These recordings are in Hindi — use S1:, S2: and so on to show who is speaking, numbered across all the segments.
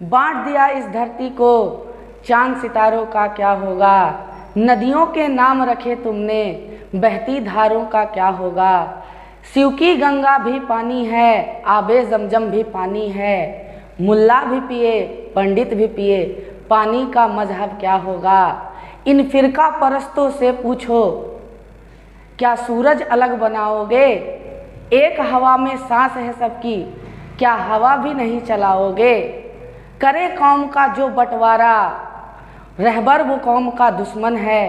S1: बांट दिया इस धरती को, चांद सितारों का क्या होगा। नदियों के नाम रखे तुमने, बहती धारों का क्या होगा। शिव की गंगा भी पानी है, आबे जमजम भी पानी है। मुल्ला भी पिए, पंडित भी पिए, पानी का मजहब क्या होगा। इन फिरका परस्तों से पूछो, क्या सूरज अलग बनाओगे। एक हवा में सांस है सबकी, क्या हवा भी नहीं चलाओगे। करे कौम का जो बंटवारा, रहबर वो कौम का दुश्मन है।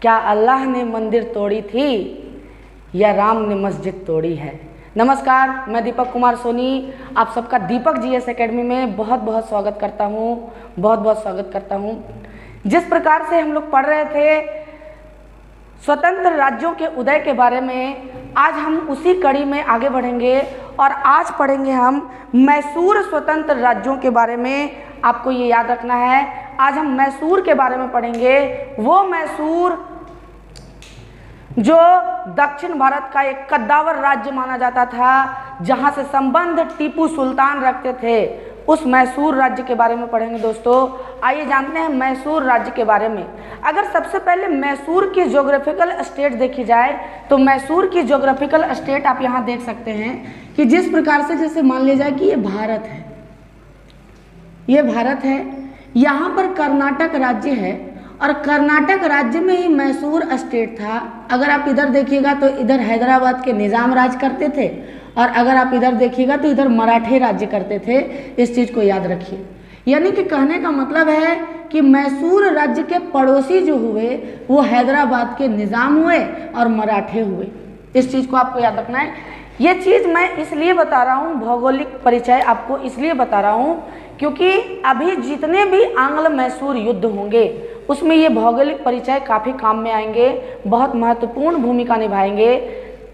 S1: क्या अल्लाह ने मंदिर तोड़ी थी, या राम ने मस्जिद तोड़ी है। नमस्कार, मैं दीपक कुमार सोनी आप सबका दीपक जीएस एकेडमी में बहुत बहुत स्वागत करता हूँ। जिस प्रकार से हम लोग पढ़ रहे थे स्वतंत्र राज्यों के उदय के बारे में, आज हम उसी कड़ी में आगे बढ़ेंगे और आज पढ़ेंगे हम मैसूर स्वतंत्र राज्यों के बारे में। आपको ये याद रखना है, आज हम मैसूर के बारे में पढ़ेंगे। वो मैसूर जो दक्षिण भारत का एक कद्दावर राज्य माना जाता था, जहां से संबंध टीपू सुल्तान रखते थे, उस मैसूर राज्य के बारे में पढ़ेंगे दोस्तों। आइए जानते हैं मैसूर राज्य के बारे में। अगर सबसे पहले मैसूर की ज्योग्राफिकल स्टेट देखी जाए तो मैसूर की ज्योग्राफिकल स्टेट आप यहाँ देख सकते हैं कि जिस प्रकार से, जैसे मान लिया जाए कि ये भारत है, ये भारत है, यहाँ पर कर्नाटक राज्य है और कर्नाटक राज्य में ही मैसूर स्टेट था। अगर आप इधर देखिएगा तो इधर हैदराबाद के निज़ाम राज करते थे और अगर आप इधर देखिएगा तो इधर मराठे राज्य करते थे। इस चीज़ को याद रखिए। यानी कि कहने का मतलब है कि मैसूर राज्य के पड़ोसी जो हुए वो हैदराबाद के निज़ाम हुए और मराठे हुए। इस चीज़ को आपको याद रखना है। ये चीज़ मैं इसलिए बता रहा हूँ, भौगोलिक परिचय आपको इसलिए बता रहा हूँ क्योंकि अभी जितने भी आंग्ल मैसूर युद्ध होंगे उसमें ये भौगोलिक परिचय काफ़ी काम में आएंगे, बहुत महत्वपूर्ण भूमिका निभाएंगे।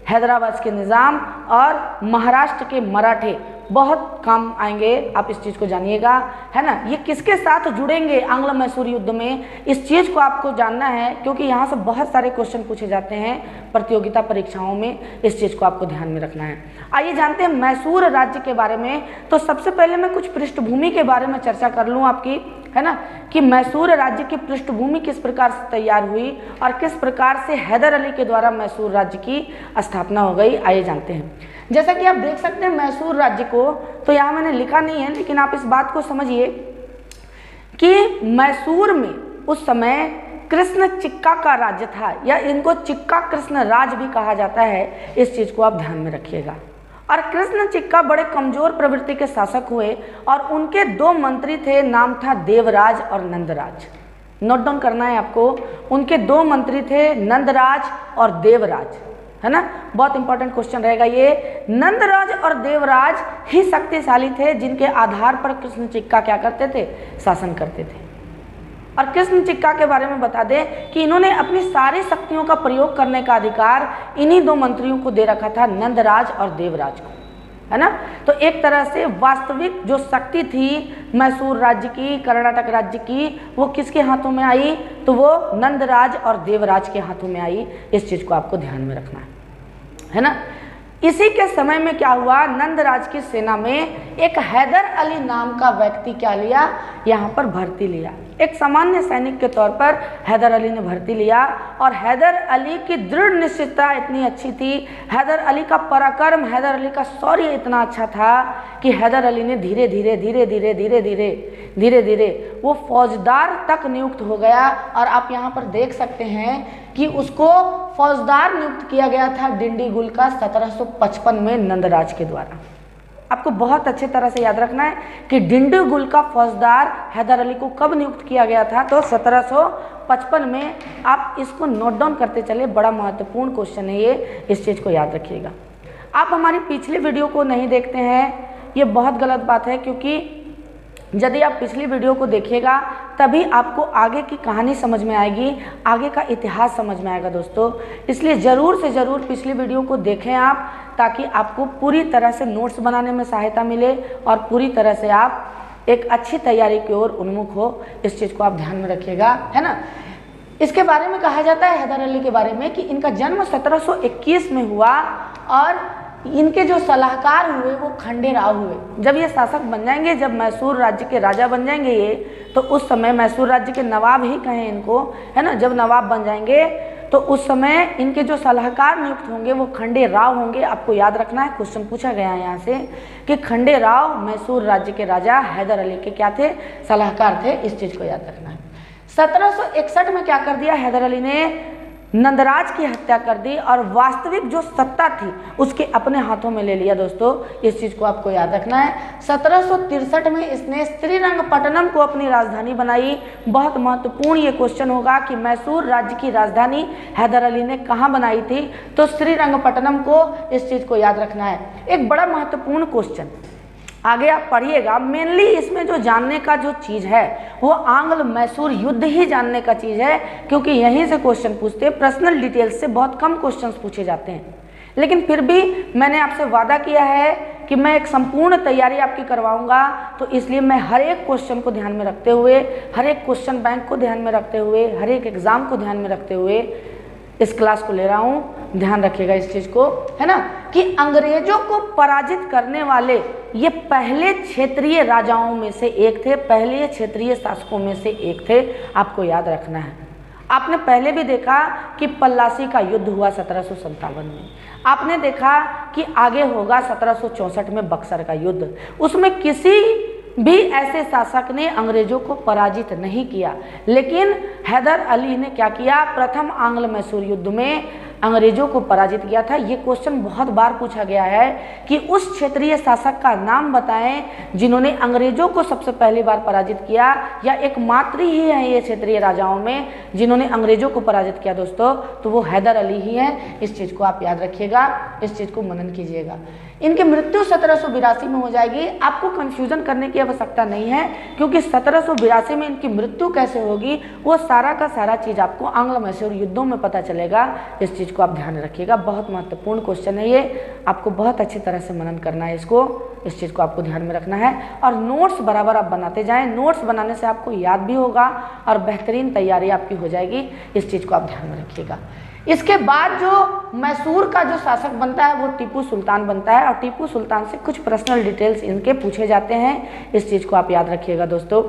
S1: हैदराबाद के निज़ाम और महाराष्ट्र के मराठे बहुत काम आएंगे, आप इस चीज़ को जानिएगा, है ना। ये किसके साथ जुड़ेंगे आंग्ल मैसूर युद्ध में, इस चीज़ को आपको जानना है क्योंकि यहाँ से बहुत सारे क्वेश्चन पूछे जाते हैं प्रतियोगिता परीक्षाओं में। इस चीज़ को आपको ध्यान में रखना है। आइए जानते हैं मैसूर राज्य के बारे में। तो सबसे पहले मैं कुछ पृष्ठभूमि के बारे में चर्चा कर लूँ आपकी, है ना, कि मैसूर राज्य की पृष्ठभूमि किस प्रकार से तैयार हुई और किस प्रकार से हैदर अली के द्वारा मैसूर राज्य की स्थापना हो गई। आइए जानते हैं। जैसा कि आप देख सकते हैं मैसूर राज्य को, तो यहाँ मैंने लिखा नहीं है लेकिन आप इस बात को समझिए कि मैसूर में उस समय कृष्ण चिक्का का राज्य था, या इनको चिक्का कृष्ण राज भी कहा जाता है। इस चीज़ को आप ध्यान में रखिएगा। और कृष्ण चिक्का बड़े कमजोर प्रवृत्ति के शासक हुए और उनके दो मंत्री थे, नाम था देवराज और नंदराज। नोट डाउन करना है आपको, उनके दो मंत्री थे नंदराज और देवराज, है ना। बहुत इंपॉर्टेंट क्वेश्चन रहेगा ये। नंदराज और देवराज ही शक्तिशाली थे जिनके आधार पर कृष्ण चिक्का क्या करते थे, शासन करते थे। और कृष्ण चिक्का के बारे में बता दें कि इन्होंने अपनी सारी शक्तियों का प्रयोग करने का अधिकार इन्हीं दो मंत्रियों को दे रखा था, नंदराज और देवराज को, है ना। तो एक तरह से वास्तविक जो शक्ति थी मैसूर राज्य की, कर्नाटक राज्य की, वो किसके हाथों में आई, तो वो नंदराज और देवराज के हाथों में आई। इस चीज़ को आपको ध्यान में रखना है ना। इसी के समय में क्या हुआ, नंदराज की सेना में एक हैदर अली नाम का व्यक्ति क्या लिया, यहाँ पर भर्ती लिया। एक सामान्य सैनिक के तौर पर हैदर अली ने भर्ती लिया और हैदर अली की दृढ़ निश्चितता इतनी अच्छी थी, हैदर अली का पराक्रम, हैदर अली का शौर्य इतना अच्छा था कि हैदर अली ने धीरे धीरे वो फौजदार तक नियुक्त हो गया। और आप यहाँ पर देख सकते हैं कि उसको फौजदार नियुक्त किया गया था डिंडीगुल का 1755 में नंदराज के द्वारा। आपको बहुत अच्छे तरह से याद रखना है कि डिंडीगुल का फौजदार हैदर अली को कब नियुक्त किया गया था, तो 1755 में। आप इसको नोट डाउन करते चले, बड़ा महत्वपूर्ण क्वेश्चन है ये, इस चीज़ को याद रखिएगा। आप हमारी पिछली वीडियो को नहीं देखते हैं, ये बहुत गलत बात है, क्योंकि यदि आप पिछली वीडियो को देखिएगा तभी आपको आगे की कहानी समझ में आएगी, आगे का इतिहास समझ में आएगा दोस्तों। इसलिए ज़रूर से ज़रूर पिछली वीडियो को देखें आप, ताकि आपको पूरी तरह से नोट्स बनाने में सहायता मिले और पूरी तरह से आप एक अच्छी तैयारी की ओर उन्मुख हो। इस चीज़ को आप ध्यान में रखिएगा, है ना। इसके बारे में कहा जाता है हैदर अली के बारे में कि इनका जन्म 1721 में हुआ और इनके जो सलाहकार हुए वो खंडेराव हुए। जब ये शासक बन जाएंगे, जब मैसूर राज्य के राजा बन जाएंगे ये, तो उस समय मैसूर राज्य के नवाब ही कहें इनको, है ना, जब नवाब बन जाएंगे तो उस समय इनके जो सलाहकार नियुक्त होंगे वो खंडेराव होंगे। आपको याद रखना है, क्वेश्चन पूछा गया है यहाँ से कि खंडेराव मैसूर राज्य के राजा हैदर अली के क्या थे, सलाहकार थे। इस चीज़ को याद रखना है। 1761 में क्या कर दिया हैदर अली ने, नंदराज की हत्या कर दी और वास्तविक जो सत्ता थी उसके अपने हाथों में ले लिया। दोस्तों इस चीज़ को आपको याद रखना है। 1763 में इसने श्रीरंगपट्टनम को अपनी राजधानी बनाई। बहुत महत्वपूर्ण ये क्वेश्चन होगा कि मैसूर राज्य की राजधानी हैदर अली ने कहाँ बनाई थी, तो श्रीरंगपट्टनम को। इस चीज़ को याद रखना है, एक बड़ा महत्वपूर्ण क्वेश्चन। आगे आप पढ़िएगा, मेनली इसमें जो जानने का जो चीज़ है वो आंग्ल मैसूर युद्ध ही जानने का चीज़ है, क्योंकि यहीं से क्वेश्चन पूछते हैं। पर्सनल डिटेल्स से बहुत कम क्वेश्चंस पूछे जाते हैं, लेकिन फिर भी मैंने आपसे वादा किया है कि मैं एक संपूर्ण तैयारी आपकी करवाऊंगा, तो इसलिए मैं हर एक क्वेश्चन को ध्यान में रखते हुए, हर एक क्वेश्चन बैंक को ध्यान में रखते हुए, हर एक एग्ज़ाम को ध्यान में रखते हुए इस क्लास को ले रहा हूँ। ध्यान रखिएगा इस चीज़ को, है ना, कि अंग्रेजों को पराजित करने वाले ये पहले क्षेत्रीय राजाओं में से एक थे, पहले क्षेत्रीय शासकों में से एक थे। आपको याद रखना है। आपने पहले भी देखा कि पल्लासी का युद्ध हुआ 1757 में, आपने देखा कि आगे होगा 1764 में बक्सर का युद्ध। उसमें किसी भी ऐसे शासक ने अंग्रेजों को पराजित नहीं किया, लेकिन हैदर अली ने क्या किया, प्रथम आंग्ल मैसूर युद्ध में अंग्रेजों को पराजित किया था। ये क्वेश्चन बहुत बार पूछा गया है कि उस क्षेत्रीय शासक का नाम बताएं जिन्होंने अंग्रेजों को सबसे पहली बार पराजित किया, या एकमात्र ही है ये क्षेत्रीय राजाओं में जिन्होंने अंग्रेजों को पराजित किया दोस्तों, तो वो हैदर अली ही है। इस चीज़ को आप याद रखिएगा, इस चीज़ को मनन कीजिएगा। इनकी मृत्यु 1782 में हो जाएगी। आपको कन्फ्यूजन करने की आवश्यकता नहीं है, क्योंकि 1782 में इनकी मृत्यु कैसे होगी वो सारा का सारा चीज़ आपको आंग्ल मैसूर युद्धों में पता चलेगा। इस चीज़ को आप ध्यान रखिएगा, बहुत महत्वपूर्ण क्वेश्चन है ये, आपको बहुत अच्छी तरह से मनन करना है इसको। इस चीज़ को आपको ध्यान में रखना है और नोट्स बराबर आप बनाते जाएं। नोट्स बनाने से आपको याद भी होगा और बेहतरीन तैयारी आपकी हो जाएगी। इस चीज़ को आप ध्यान में रखिएगा। इसके बाद जो मैसूर का जो शासक बनता है वो टीपू सुल्तान बनता है, और टीपू सुल्तान से कुछ पर्सनल डिटेल्स इनके पूछे जाते हैं। इस चीज़ को आप याद रखिएगा दोस्तों।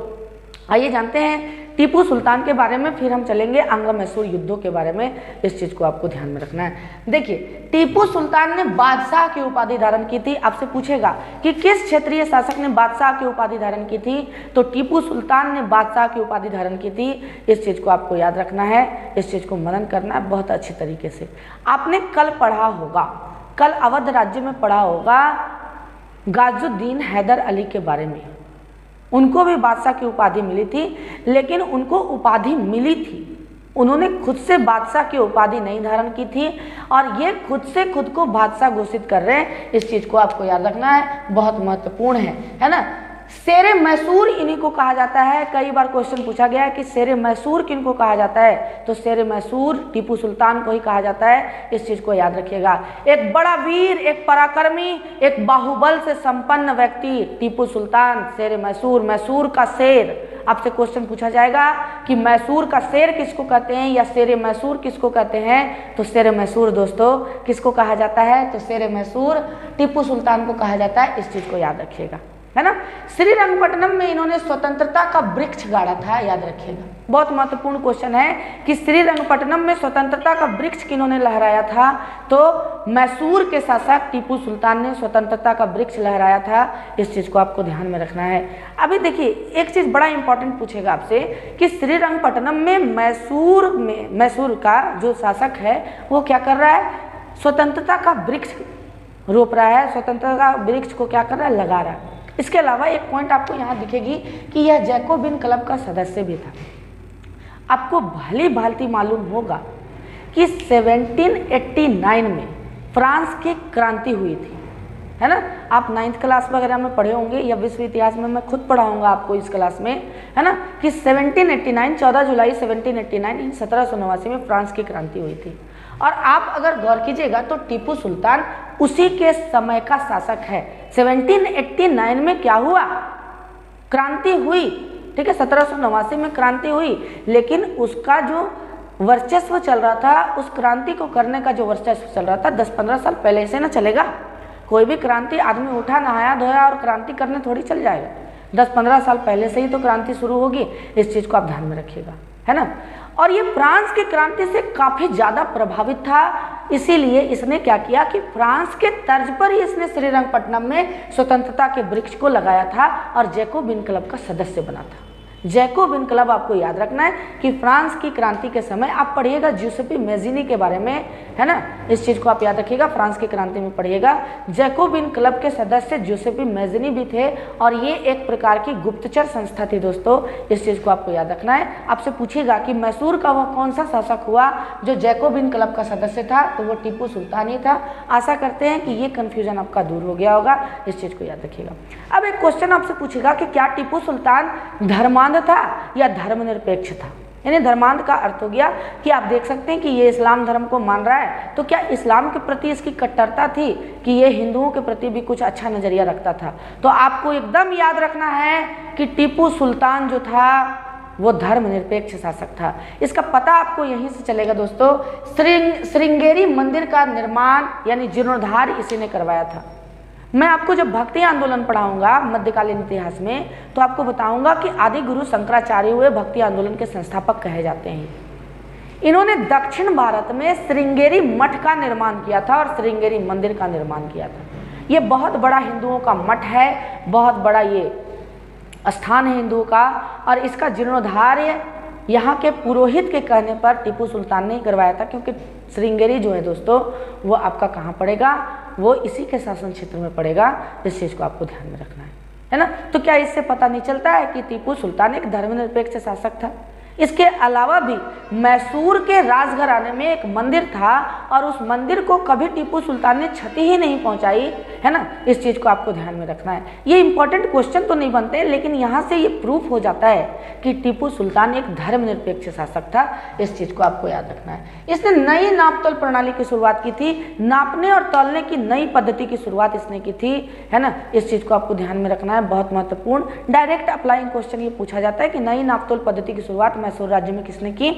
S1: आइए जानते हैं टीपू सुल्तान के बारे में, फिर हम चलेंगे आंग्ल मैसूर युद्धों के बारे में। इस चीज़ को आपको ध्यान में रखना है। देखिए, टीपू सुल्तान ने बादशाह की उपाधि धारण की थी। आपसे पूछेगा कि किस क्षेत्रीय शासक ने बादशाह की उपाधि धारण की थी, तो टीपू सुल्तान ने बादशाह की उपाधि धारण की थी। इस चीज़ को आपको याद रखना है, इस चीज़ को मनन करना है बहुत अच्छी तरीके से। आपने कल पढ़ा होगा, कल अवध राज्य में पढ़ा होगा गाजुद्दीन हैदर अली के बारे में। उनको भी बादशाह की उपाधि मिली थी, लेकिन उनको उपाधि मिली थी, उन्होंने खुद से बादशाह की उपाधि नहीं धारण की थी, और ये खुद से खुद को बादशाह घोषित कर रहे हैं। इस चीज़ को आपको याद रखना है, बहुत महत्वपूर्ण है ना। शेरे मैसूर इन्हीं को कहा जाता है। कई बार क्वेश्चन पूछा गया है कि शेरे मैसूर किनको कहा जाता है, तो शेरे मैसूर टीपू सुल्तान को ही कहा जाता है। इस चीज़ को याद रखिएगा। एक बड़ा वीर, एक पराक्रमी, एक बाहुबल से संपन्न व्यक्ति टीपू सुल्तान, शेरे मैसूर, मैसूर का शेर। आपसे क्वेश्चन पूछा जाएगा कि मैसूर का शेर किसको कहते हैं या शेरे मैसूर किसको कहते हैं, तो शेरे मैसूर दोस्तों किसको कहा जाता है, तो शेरे मैसूर टीपू सुल्तान को कहा जाता है। इस चीज़ को याद रखिएगा, है ना। श्रीरंगपट्टनम में इन्होंने स्वतंत्रता का वृक्ष गाड़ा था, याद रखिएगा। बहुत महत्वपूर्ण क्वेश्चन है कि श्रीरंगपट्टनम में स्वतंत्रता का वृक्ष किन्होंने लहराया था, तो मैसूर के शासक टीपू सुल्तान ने स्वतंत्रता का वृक्ष लहराया था। इस चीज़ को आपको ध्यान में रखना है। अभी देखिए, एक चीज़ बड़ा इंपॉर्टेंट पूछेगा आपसे कि श्रीरंगपट्टनम में मैसूर का जो शासक है वो क्या कर रहा है, स्वतंत्रता का वृक्ष रोप रहा है, स्वतंत्रता का वृक्ष को क्या कर रहा है, लगा रहा है। इसके अलावा एक पॉइंट आपको यहाँ दिखेगी कि यह जैकोबिन क्लब का सदस्य भी था। आपको भली भांति मालूम होगा कि 1789 में फ्रांस की क्रांति हुई थी, है ना। आप 9th क्लास वगैरह में पढ़े होंगे या विश्व इतिहास में मैं खुद पढ़ाऊंगा आपको इस क्लास में, है ना, कि 1789 14 जुलाई 1789 1789 में फ्रांस की क्रांति हुई थी। और आप अगर गौर कीजिएगा तो टीपू सुल्तान उसी के समय का शासक है। 1789 में क्या हुआ, क्रांति हुई, ठीक है, 1789 में क्रांति हुई, लेकिन उसका जो वर्चस्व चल रहा था, उस क्रांति को करने का जो वर्चस्व चल रहा था 10-15 साल पहले से ना चलेगा, कोई भी क्रांति आदमी उठा, नहाया धोया और क्रांति करने थोड़ी चल जाएगा। 10-15 साल पहले से ही तो क्रांति शुरू होगी, इस चीज़ को आप ध्यान में रखिएगा, है ना। और ये फ्रांस की क्रांति से काफ़ी ज़्यादा प्रभावित था, इसीलिए इसने क्या किया कि फ्रांस के तर्ज पर ही इसने श्रीरंगपट्टनम में स्वतंत्रता के वृक्ष को लगाया था और जैकोबिन क्लब का सदस्य बना था। जैकोबिन क्लब आपको याद रखना है कि फ्रांस की क्रांति के समय आप पढ़िएगा ज्यूसेपी मैज़िनी के बारे में, है ना, इस चीज़ को आप याद रखिएगा। फ्रांस की क्रांति में पढ़िएगा, जैकोबिन क्लब के सदस्य ज्यूसेपी मैज़िनी भी थे और ये एक प्रकार की गुप्तचर संस्था थी दोस्तों, इस चीज़ को आपको याद रखना है। आपसे पूछेगा कि मैसूर का वह कौन सा शासक हुआ जो जैकोबिन क्लब का सदस्य था, तो वो टीपू सुल्तान ही था। आशा करते हैं कि ये कन्फ्यूजन आपका दूर हो गया होगा, इस चीज़ को याद रखिएगा। अब एक क्वेश्चन आपसे पूछेगा कि क्या टीपू सुल्तान धर्मांध था या धर्मनिरपेक्ष था। यानी धर्मांध का अर्थ हो गया कि आप देख सकते हैं कि ये इस्लाम धर्म को मान रहा है, तो क्या इस्लाम के प्रति इसकी कट्टरता थी कि ये हिंदुओं के प्रति भी कुछ अच्छा नजरिया रखता था। तो आपको एकदम याद रखना है कि टीपू सुल्तान जो था वो धर्मनिरपेक्ष शासक था। इसका पता आपको यहीं से चलेगा दोस्तों। श्रृंगेरी मंदिर का निर्माण यानी जीर्णोद्धार इसी ने करवाया था। मैं आपको जब भक्ति आंदोलन पढ़ाऊंगा मध्यकालीन इतिहास में, तो आपको बताऊंगा कि आदि गुरु शंकराचार्य हुए भक्ति आंदोलन के संस्थापक कहे जाते हैं। इन्होंने दक्षिण भारत में श्रृंगेरी मठ का निर्माण किया था और श्रृंगेरी मंदिर का निर्माण किया था। ये बहुत बड़ा हिंदुओं का मठ है, बहुत बड़ा ये स्थान है हिंदुओं का, और इसका जीर्णोद्धार यहाँ के पुरोहित के कहने पर टीपू सुल्तान ने ही करवाया था, क्योंकि श्रृंगेरी जो है दोस्तों वो आपका कहाँ पड़ेगा, वो इसी के शासन क्षेत्र में पड़ेगा। इस चीज़ को आपको ध्यान में रखना है ना। तो क्या इससे पता नहीं चलता है कि टीपू सुल्तान एक धर्मनिरपेक्ष शासक था। इसके अलावा भी मैसूर के राजघराने में एक मंदिर था और उस मंदिर को कभी टीपू सुल्तान ने क्षति ही नहीं पहुंचाई, है ना। इस चीज़ को आपको ध्यान में रखना है। ये इंपॉर्टेंट क्वेश्चन तो नहीं बनते, लेकिन यहाँ से ये प्रूफ हो जाता है कि टीपू सुल्तान एक धर्मनिरपेक्ष शासक था। इस चीज़ को आपको याद रखना है। इसने नई नापतोल प्रणाली की शुरुआत की थी, नापने और तौलने की नई पद्धति की शुरुआत इसने की थी, है ना। इस चीज़ को आपको ध्यान में रखना है, बहुत महत्वपूर्ण। डायरेक्ट अप्लाइंग क्वेश्चन ये पूछा जाता है कि नई नापतोल पद्धति की शुरुआत मैसूर राज्य में किसने की,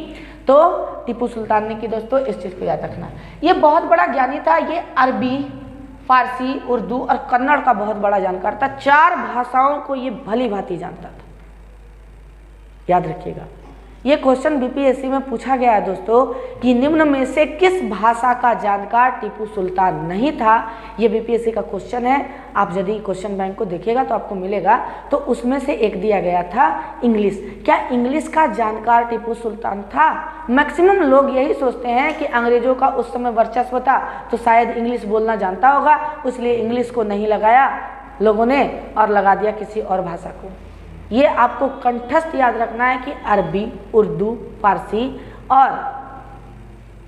S1: तो टीपू सुल्तान ने की दोस्तों। इस चीज को याद रखना। ये बहुत बड़ा ज्ञानी था। ये अरबी, फारसी, उर्दू और कन्नड़ का बहुत बड़ा जानकार था। 4 भाषाओं को ये भली भांति जानता था, याद रखिएगा। ये क्वेश्चन बीपीएससी में पूछा गया है दोस्तों कि निम्न में से किस भाषा का जानकार टीपू सुल्तान नहीं था। ये बीपीएससी का क्वेश्चन है। आप यदि क्वेश्चन बैंक को देखिएगा तो आपको मिलेगा, तो उसमें से एक दिया गया था इंग्लिश। क्या इंग्लिश का जानकार टीपू सुल्तान था? मैक्सिमम लोग यही सोचते हैं कि अंग्रेजों का उस समय वर्चस्व था तो शायद इंग्लिश बोलना जानता होगा, इसलिए इंग्लिश को नहीं लगाया लोगों ने और लगा दिया किसी और भाषा को। ये आपको कंठस्थ याद रखना है कि अरबी, उर्दू, फारसी और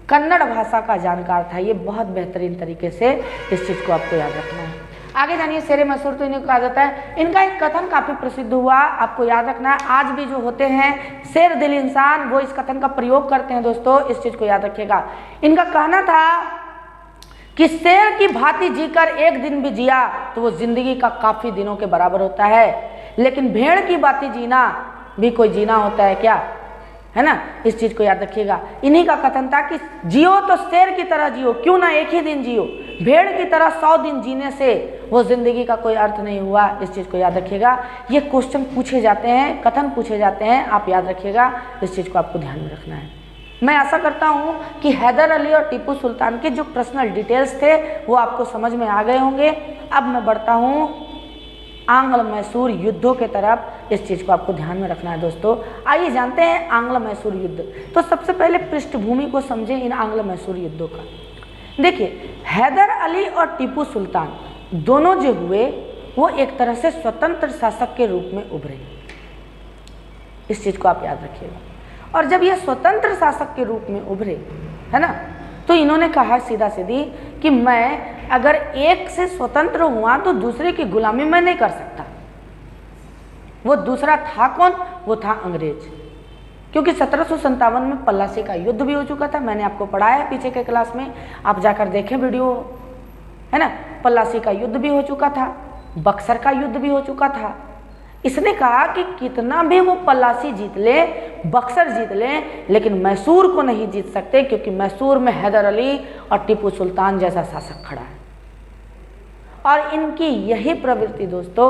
S1: कन्नड़ भाषा का जानकार था। ये बहुत बेहतरीन तरीके से इस चीज़ को आपको याद रखना है। आगे जानिए, शेर मशहूर तो इन्हें कहा जाता है। इनका एक कथन काफ़ी प्रसिद्ध हुआ, आपको याद रखना है। आज भी जो होते हैं शेर दिल इंसान, वो इस कथन का प्रयोग करते हैं दोस्तों। इस चीज़ को याद रखिएगा। इनका कहना था कि शेर की भांति जीकर एक दिन भी जिया तो वो जिंदगी का काफ़ी दिनों के बराबर होता है, लेकिन भेड़ की भांति जीना भी कोई जीना होता है क्या, है ना। इस चीज़ को याद रखिएगा। इन्हीं का कथन था कि जियो तो शेर की तरह जियो, क्यों ना एक ही दिन जियो, भेड़ की तरह 100 दिन जीने से वो जिंदगी का कोई अर्थ नहीं हुआ। इस चीज़ को याद रखिएगा। ये क्वेश्चन पूछे जाते हैं, कथन पूछे जाते हैं, आप याद रखिएगा। इस चीज़ को आपको ध्यान में रखना है। मैं आशा करता हूँ कि हैदर अली और टीपू सुल्तान के जो पर्सनल डिटेल्स थे वो आपको समझ में आ गए होंगे। अब मैं बढ़ता हूँ आंग्ल मैसूर युद्धों के तरफ। इस चीज़ को आपको ध्यान में रखना है दोस्तों। आइए जानते हैं आंग्ल मैसूर युद्ध। तो सबसे पहले पृष्ठभूमि को समझें इन आंग्ल मैसूर युद्धों का। देखिए, हैदर अली और टीपू सुल्तान दोनों जो हुए वो एक तरह से स्वतंत्र शासक के रूप में उभरे। इस चीज़ को आप याद रखिएगा। और जब ये स्वतंत्र शासक के रूप में उभरे, है ना, तो इन्होंने कहा सीधा सीधी कि मैं अगर एक से स्वतंत्र हुआ तो दूसरे की गुलामी मैं नहीं कर सकता। वो दूसरा था कौन? वो था अंग्रेज। क्योंकि 1757 में पलासी का युद्ध भी हो चुका था। मैंने आपको पढ़ाया है पीछे के क्लास में, आप जाकर देखें वीडियो, है ना। पलासी का युद्ध भी हो चुका था, बक्सर का युद्ध भी हो चुका था। इसने कहा कि कितना भी वो पलासी जीत ले, बक्सर जीत ले, लेकिन मैसूर को नहीं जीत सकते, क्योंकि मैसूर में हैदर अली और टीपू सुल्तान जैसा शासक खड़ा है। और इनकी यही प्रवृत्ति दोस्तों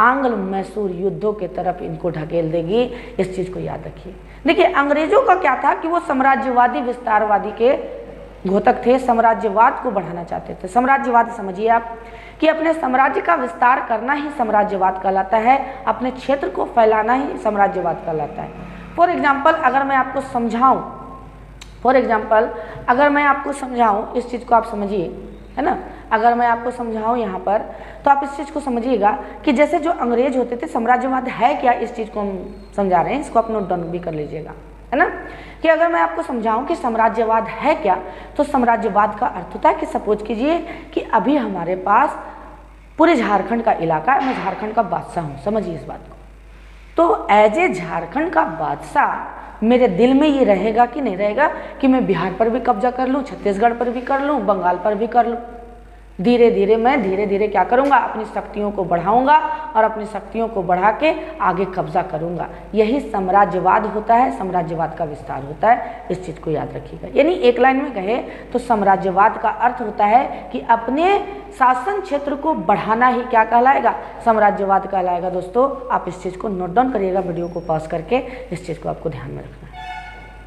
S1: आंग्ल मैसूर युद्धों के तरफ इनको ढकेल देगी। इस चीज़ को याद रखिए। देखिए अंग्रेजों का क्या था कि वो साम्राज्यवादी विस्तारवादी के घोतक थे, साम्राज्यवाद को बढ़ाना चाहते थे। साम्राज्यवाद समझिए आप कि अपने साम्राज्य का विस्तार करना ही साम्राज्यवाद कहलाता है, अपने क्षेत्र को फैलाना ही साम्राज्यवाद कहलाता है। फॉर एग्जाम्पल अगर मैं आपको समझाऊं, इस चीज़ को आप समझिए, है ना, अगर मैं आपको समझाऊं यहाँ पर तो आप इस चीज़ को समझिएगा कि जैसे जो अंग्रेज होते थे, साम्राज्यवाद है क्या, इस चीज़ को हम समझा रहे हैं, इसको आप नोट डाउन भी कर लीजिएगा, है ना, कि अगर मैं आपको समझाऊं कि साम्राज्यवाद है क्या, तो साम्राज्यवाद का अर्थ होता है कि सपोज कीजिए कि अभी हमारे पास पूरे झारखंड का इलाका है, मैं झारखंड का बादशाह हूँ, समझिए इस बात को। तो एज ए झारखंड का बादशाह मेरे दिल में ये रहेगा कि नहीं रहेगा कि मैं बिहार पर भी कब्जा कर लूँ, छत्तीसगढ़ पर भी कर लूँ, बंगाल पर भी कर लूँ। धीरे धीरे क्या करूँगा, अपनी शक्तियों को बढ़ाऊँगा और अपनी शक्तियों को बढ़ा के आगे कब्जा करूँगा। यही साम्राज्यवाद होता है, साम्राज्यवाद का विस्तार होता है। इस चीज़ को याद रखिएगा। यानी एक लाइन में कहे तो साम्राज्यवाद का अर्थ होता है कि अपने शासन क्षेत्र को बढ़ाना ही क्या कहलाएगा, साम्राज्यवाद कहलाएगा। दोस्तों आप इस चीज़ को नोट डाउन करिएगा, वीडियो को पॉज करके इस चीज़ को आपको ध्यान में रखना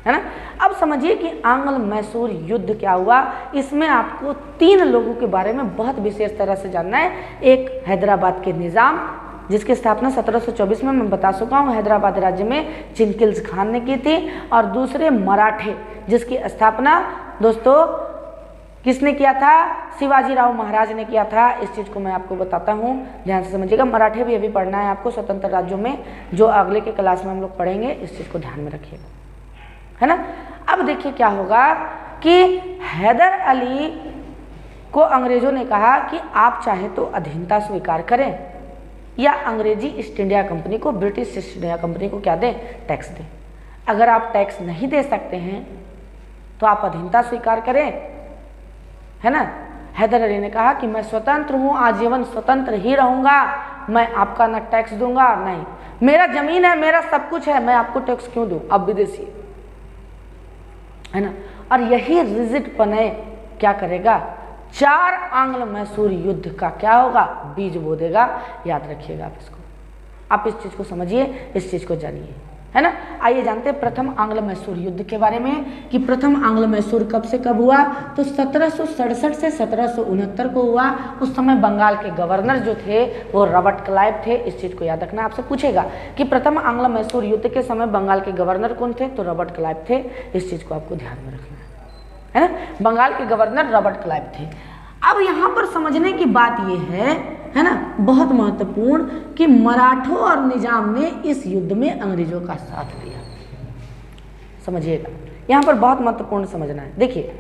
S1: है ना। अब समझिए कि आंग्ल मैसूर युद्ध क्या हुआ। इसमें आपको 3 लोगों के बारे में बहुत विशेष तरह से जानना है। एक हैदराबाद के निज़ाम, जिसकी स्थापना 1724 में मैं बता चुका हूँ, हैदराबाद राज्य में चिंकिल्स खान ने की थी। और दूसरे मराठे, जिसकी स्थापना दोस्तों किसने किया था, शिवाजी राव महाराज ने किया था। इस चीज़ को मैं आपको बताता हूँ, ध्यान से समझिएगा। मराठे भी अभी पढ़ना है आपको स्वतंत्र राज्यों में, जो अगले के क्लास में हम लोग पढ़ेंगे। इस चीज़ को ध्यान में रखिएगा, है ना। अब देखिए क्या होगा कि हैदर अली को अंग्रेजों ने कहा कि आप चाहे तो अधीनता स्वीकार करें या अंग्रेजी ईस्ट इंडिया कंपनी को, ब्रिटिश ईस्ट इंडिया कंपनी को क्या दें, टैक्स दें। अगर आप टैक्स नहीं दे सकते हैं तो आप अधीनता स्वीकार करें, है ना। हैदर अली ने कहा कि मैं स्वतंत्र हूँ, आजीवन स्वतंत्र ही रहूँगा, मैं आपका ना टैक्स दूंगा, नहीं, मेरा जमीन है, मेरा सब कुछ है, मैं आपको टैक्स क्यों दूँ, आप विदेशी, है ना। और यही रिजिडपन क्या करेगा, 4 आंग्ल मैसूर युद्ध का क्या होगा, बीज बो देगा। याद रखिएगा आप इसको, आप इस चीज़ को समझिए, इस चीज़ को जानिए, है ना। आइए जानते हैं प्रथम आंग्ल मैसूर युद्ध के बारे में कि प्रथम आंग्ल मैसूर कब से कब हुआ। तो 1767 से 1769 को हुआ। उस समय बंगाल के गवर्नर जो थे वो रॉबर्ट क्लाइव थे। इस चीज़ को याद रखना। आपसे पूछेगा कि प्रथम आंग्ल मैसूर युद्ध के समय बंगाल के गवर्नर कौन थे, तो रॉबर्ट क्लाइव थे। इस चीज़ को आपको ध्यान में रखना है ना। बंगाल के गवर्नर रॉबर्ट क्लाइव थे। अब यहाँ पर समझने की बात यह है ना, बहुत महत्वपूर्ण, कि मराठों और निजाम ने इस युद्ध में अंग्रेजों का साथ दिया। समझिएगा, यहाँ पर बहुत महत्वपूर्ण समझना है। देखिए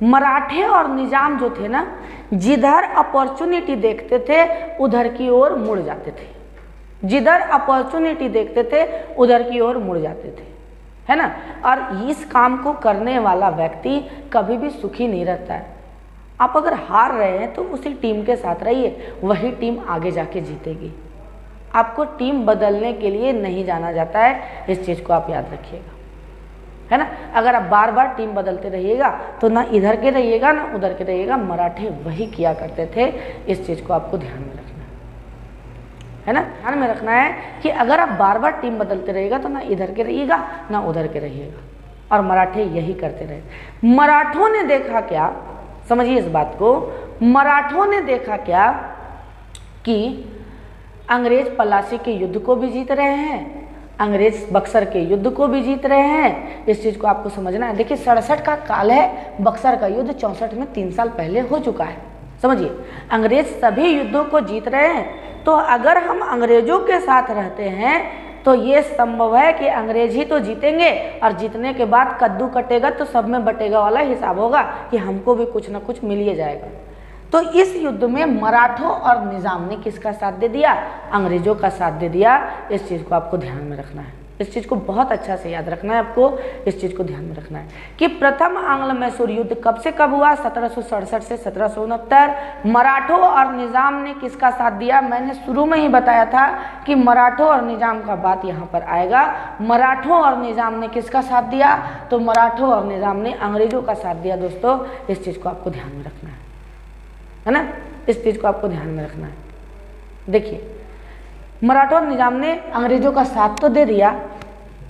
S1: मराठे और निजाम जो थे ना, जिधर अपॉर्चुनिटी देखते थे उधर की ओर मुड़ जाते थे, जिधर अपॉर्चुनिटी देखते थे उधर की ओर मुड़ जाते थे, है ना। और इस काम को करने वाला व्यक्ति कभी भी सुखी नहीं रहता है। आप अगर हार रहे हैं तो उसी टीम के साथ रहिए, वही टीम आगे जाके जीतेगी। आपको टीम बदलने के लिए नहीं जाना जाता है, इस चीज़ को आप याद रखिएगा, है ना। अगर आप बार बार टीम बदलते रहिएगा तो ना इधर के रहिएगा ना उधर के रहिएगा। मराठे वही किया करते थे। इस चीज़ को आपको ध्यान में रखना है ना, ध्यान में रखना है कि अगर आप बार बार टीम बदलते रहिएगा तो ना इधर के रहिएगा ना उधर के रहिएगा। और मराठे यही करते रहे। मराठों ने देखा क्या, समझिए इस बात को, मराठों ने देखा क्या कि अंग्रेज पलासी के युद्ध को भी जीत रहे हैं, अंग्रेज बक्सर के युद्ध को भी जीत रहे हैं। इस चीज़ को आपको समझना है। देखिए 67 का काल है, बक्सर का युद्ध 64 में 3 साल पहले हो चुका है। समझिए अंग्रेज सभी युद्धों को जीत रहे हैं, तो अगर हम अंग्रेजों के साथ रहते हैं तो ये संभव है कि अंग्रेज ही तो जीतेंगे, और जीतने के बाद कद्दू कटेगा तो सब में बटेगा वाला हिसाब होगा कि हमको भी कुछ ना कुछ मिल ही जाएगा। तो इस युद्ध में मराठों और निजाम ने किसका साथ दे दिया, अंग्रेजों का साथ दे दिया। इस चीज़ को आपको ध्यान में रखना है, इस चीज़ को बहुत अच्छा से याद रखना है आपको। इस चीज़ को ध्यान में रखना है कि प्रथम आंग्ल मैसूर युद्ध कब से कब हुआ, 1767 से 1769। मराठों और निजाम ने किसका साथ दिया, मैंने शुरू में ही बताया था कि मराठों और निजाम का बात यहाँ पर आएगा। मराठों और निजाम ने किसका साथ दिया, तो मराठों और निजाम ने अंग्रेजों का साथ दिया। दोस्तों इस चीज़ को आपको ध्यान में रखना है। है ना। इस चीज़ को आपको ध्यान में रखना है। देखिए, मराठा और निजाम ने अंग्रेजों का साथ तो दे दिया,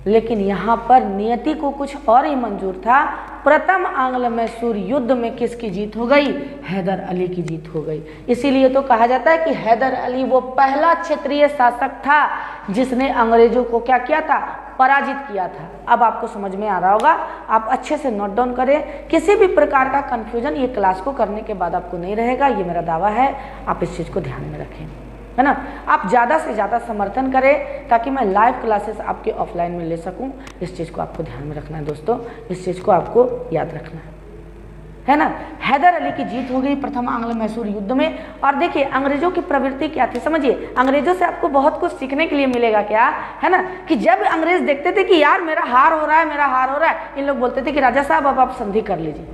S1: लेकिन यहाँ पर नियति को कुछ और ही मंजूर था। प्रथम आंग्ल मैसूर युद्ध में किसकी जीत हो गई? हैदर अली की जीत हो गई। इसीलिए तो कहा जाता है कि हैदर अली वो पहला क्षेत्रीय शासक था जिसने अंग्रेजों को क्या किया था? पराजित किया था। अब आपको समझ में आ रहा होगा, आप अच्छे से नोट डाउन करें। किसी भी प्रकार का कंफ्यूजन ये क्लास को करने के बाद आपको नहीं रहेगा, ये मेरा दावा है। आप इस चीज़ को ध्यान में रखें, है ना। आप ज़्यादा से ज़्यादा समर्थन करें ताकि मैं लाइव क्लासेस आपके ऑफलाइन में ले सकूं। इस चीज़ को आपको ध्यान में रखना है दोस्तों, इस चीज़ को आपको याद रखना है ना। हैदर अली की जीत हो गई प्रथम आंग्ल मैसूर युद्ध में। और देखिए, अंग्रेजों की प्रवृत्ति क्या थी समझिए। अंग्रेजों से आपको बहुत कुछ सीखने के लिए मिलेगा, क्या है ना, कि जब अंग्रेज देखते थे कि यार मेरा हार हो रहा है, मेरा हार हो रहा है, इन लोग बोलते थे कि राजा साहब अब आप संधि कर लीजिए।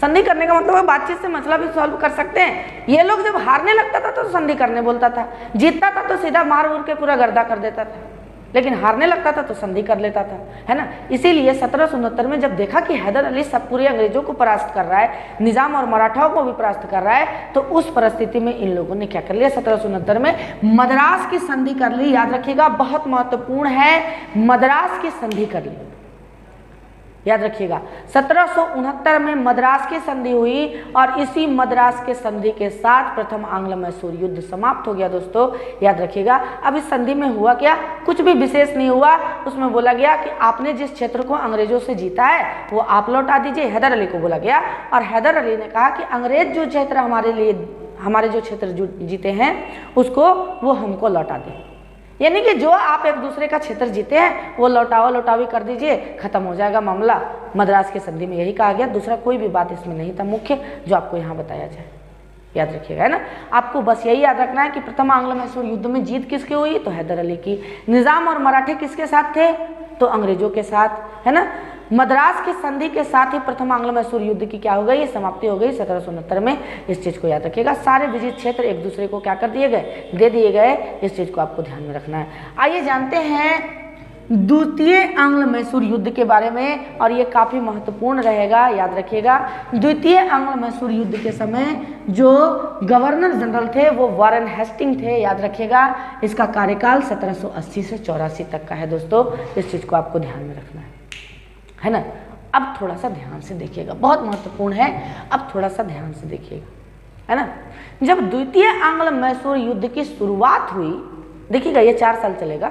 S1: संधि करने का मतलब है बातचीत से मसला भी सॉल्व कर सकते हैं। ये लोग जब हारने लगता था तो संधि करने बोलता था, जीतता था तो सीधा मार उड़ के पूरा गर्दा कर देता था, लेकिन हारने लगता था तो संधि कर लेता था, है ना। इसीलिए 1769 में जब देखा कि हैदर अली सब पूरे अंग्रेजों को परास्त कर रहा है, निजाम और मराठाओं को भी परास्त कर रहा है, तो उस परिस्थिति में इन लोगों ने क्या कर लिया? 1769 में मद्रास की संधि कर ली। याद रखिएगा, बहुत महत्वपूर्ण है, मद्रास की संधि कर ली। याद रखिएगा, 1769 में मद्रास की संधि हुई और इसी मद्रास के संधि के साथ प्रथम आंग्ल मैसूर युद्ध समाप्त हो गया दोस्तों। याद रखिएगा, अब इस संधि में हुआ क्या? कुछ भी विशेष नहीं हुआ। उसमें बोला गया कि आपने जिस क्षेत्र को अंग्रेजों से जीता है वो आप लौटा दीजिए, हैदर अली को बोला गया। और हैदर अली ने कहा कि अंग्रेज जो क्षेत्र हमारे जो क्षेत्र जीते हैं उसको वो हमको लौटा दें, यानी कि जो आप एक दूसरे का क्षेत्र जीते हैं वो लौटावी कर दीजिए, खत्म हो जाएगा मामला। मद्रास की संधि में यही कहा गया, दूसरा कोई भी बात इसमें नहीं था मुख्य जो आपको यहाँ बताया जाए। याद रखिएगा, है ना। आपको बस यही याद रखना है कि प्रथम आंग्ल मैसूर युद्ध में जीत किसकी हुई? तो हैदर अली की। निजाम और मराठे किसके साथ थे? तो अंग्रेजों के साथ, है ना। मद्रास की संधि के साथ ही प्रथम आंग्ल मैसूर युद्ध की क्या हो गई? समाप्ति हो गई 1769 में। इस चीज़ को याद रखिएगा। सारे विजित क्षेत्र एक दूसरे को क्या कर दिए गए? दे दिए गए। इस चीज़ को आपको ध्यान में रखना है। आइए जानते हैं द्वितीय आंग्ल मैसूर युद्ध के बारे में, और ये काफ़ी महत्वपूर्ण रहेगा। याद रखिएगा, द्वितीय आंग्ल मैसूर युद्ध के समय जो गवर्नर जनरल थे वो वारेन हेस्टिंग थे। याद रखिएगा, इसका कार्यकाल 1780 से 84 तक का है दोस्तों। इस चीज़ को आपको ध्यान में रखना है ना। अब थोड़ा सा ध्यान से देखिएगा, बहुत महत्वपूर्ण है। अब थोड़ा सा ध्यान से देखिएगा, है ना। जब द्वितीय आंग्ल मैसूर युद्ध की शुरुआत हुई, देखिएगा ये 4 साल चलेगा।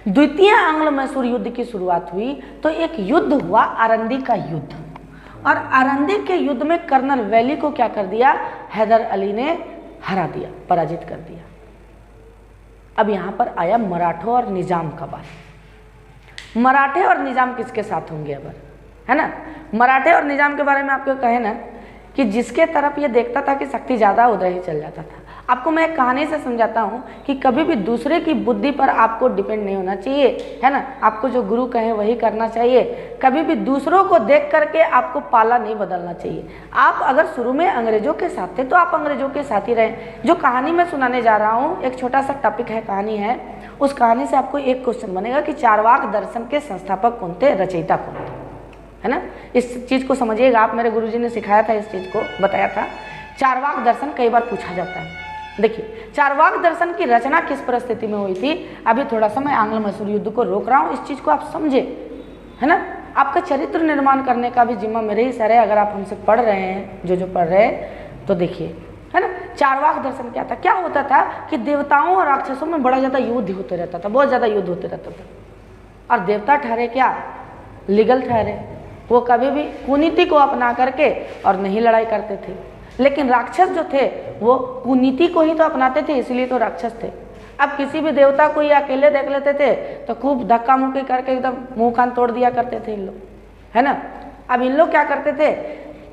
S1: द्वितीय आंग्ल मैसूर युद्ध की शुरुआत हुई तो एक युद्ध हुआ, आरंदी का युद्ध। और आरंदी के युद्ध में कर्नल वैली को क्या कर दिया? हैदर अली ने हरा दिया, पराजित कर दिया। अब यहाँ पर आया मराठों और निजाम का बात। मराठे और निजाम किसके साथ होंगे अब, है ना। मराठे और निजाम के बारे में आपको कहे ना कि जिसके तरफ ये देखता था कि शक्ति ज़्यादा उधर ही चल जाता था। आपको मैं एक कहानी से समझाता हूँ कि कभी भी दूसरे की बुद्धि पर आपको डिपेंड नहीं होना चाहिए, है ना। आपको जो गुरु कहे वही करना चाहिए। कभी भी दूसरों को देख करके आपको पाला नहीं बदलना चाहिए। आप अगर शुरू में अंग्रेजों के साथ थे तो आप अंग्रेजों के साथ ही रहें। जो कहानी मैं सुनाने जा रहा हूँ, एक छोटा सा टॉपिक है, कहानी है। उस कहानी से आपको एक क्वेश्चन बनेगा कि चारवाक दर्शन के संस्थापक कौन थे, रचयिता कौन थे, है ना। इस चीज़ को समझिएगा आप, मेरे गुरुजी ने सिखाया था, इस चीज़ को बताया था। चारवाक दर्शन कई बार पूछा जाता है। देखिए, चारवाक दर्शन की रचना किस परिस्थिति में हुई थी? अभी थोड़ा सा मैं आंग्ल मैसूर युद्ध को रोक रहा हूँ, इस चीज़ को आप समझे, है ना। आपका चरित्र निर्माण करने का भी जिम्मा मेरे ही सर है। अगर आप हमसे पढ़ रहे हैं, जो पढ़ रहे हैं, तो देखिए, है ना। चारवाक दर्शन क्या था? क्या होता था कि देवताओं और राक्षसों में बड़ा ज़्यादा युद्ध होते रहता था, बहुत ज़्यादा युद्ध होते रहता था। और देवता ठहरे क्या? लीगल ठहरे। वो कभी भी कुनीति को अपना करके और नहीं लड़ाई करते थे। लेकिन राक्षस जो थे वो कुनीति को ही तो अपनाते थे, इसलिए तो राक्षस थे। अब किसी भी देवता को ये अकेले देख लेते थे तो खूब धक्का मुक्की करके एकदम मुंह कान तोड़ दिया करते थे इन लोग, है ना। अब इन लोग क्या करते थे?